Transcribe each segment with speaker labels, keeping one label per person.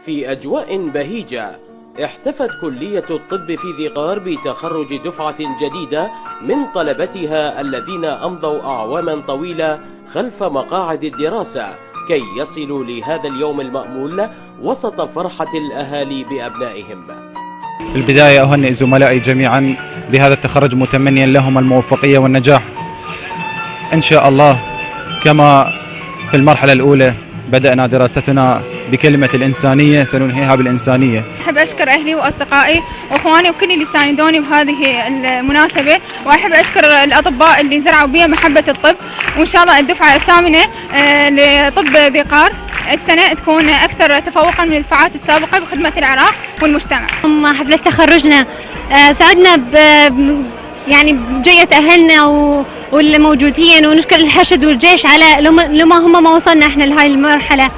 Speaker 1: في أجواء بهيجة احتفت كلية الطب في ذي قار بتخرج دفعة جديدة من طلبتها الذين أمضوا أعواما طويلة خلف مقاعد الدراسة كي يصلوا لهذا اليوم المأمول وسط فرحة الأهالي بأبنائهم.
Speaker 2: في البداية أهنئ زملائي جميعا بهذا التخرج متمنيا لهم الموفقية والنجاح إن شاء الله. كما في المرحلة الأولى بدأنا دراستنا بكلمة الإنسانية سننهيها بالإنسانية.
Speaker 3: أحب أشكر أهلي وأصدقائي وأخواني وكل اللي ساندوني بهذه المناسبة، وأحب أشكر الأطباء اللي زرعوا بي محبة الطب، وإن شاء الله الدفعة الثامنة لطب ذي قار السنة تكون أكثر تفوقا من الدفعات السابقة بخدمة العراق والمجتمع.
Speaker 4: حفلة تخرجنا سعدنا يعني بجية أهلنا والموجودين، ونشكر الحشد والجيش على لما هم ما وصلنا احنا لهاي المرحلة.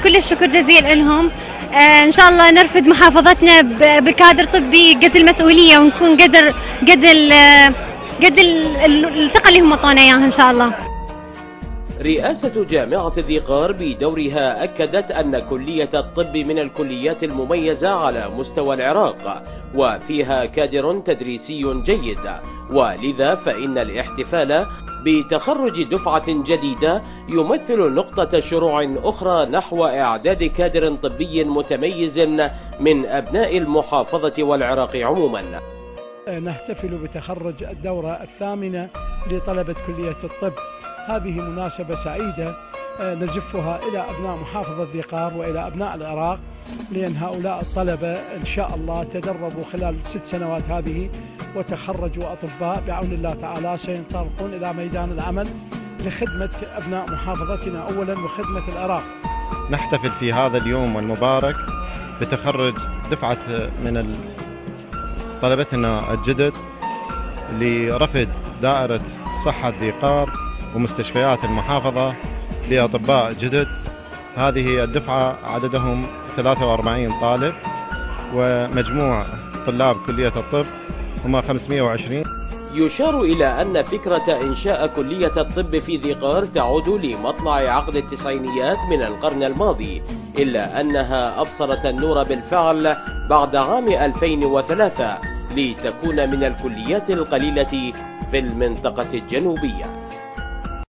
Speaker 4: كل الشكر جزيل لهم. ان شاء الله نرفد محافظتنا بكادر طبي قد المسؤولية، ونكون قد الثقة اللي هم اعطونا اياها ان شاء الله.
Speaker 1: رئاسة جامعة ذي قار بدورها أكدت أن كلية الطب من الكليات المميزة على مستوى العراق، وفيها كادر تدريسي جيد، ولذا فإن الاحتفال بتخرج دفعة جديدة يمثل نقطة شروع أخرى نحو إعداد كادر طبي متميز من أبناء المحافظة والعراق عموما.
Speaker 5: نحتفل بتخرج الدورة الثامنة لطلبة كلية الطب. هذه مناسبة سعيدة نزفها إلى أبناء محافظة ذي قار وإلى أبناء العراق، لأن هؤلاء الطلبة إن شاء الله تدربوا خلال 6 سنوات هذه وتخرجوا أطباء بعون الله تعالى، سينطلقون إلى ميدان العمل لخدمة أبناء محافظتنا أولا وخدمة العراق.
Speaker 6: نحتفل في هذا اليوم المبارك بتخرج دفعة من طلبتنا الجدد لرفد دائرة صحة ذي قار ومستشفيات المحافظة لأطباء جدد. هذه الدفعة عددهم 43 طالب، ومجموع طلاب كلية الطب هم 520.
Speaker 1: يشار إلى أن فكرة إنشاء كلية الطب في ذي قار تعود لمطلع عقد التسعينيات من القرن الماضي، إلا أنها أبصرت النور بالفعل بعد عام 2003 لتكون من الكليات القليلة في المنطقة الجنوبية.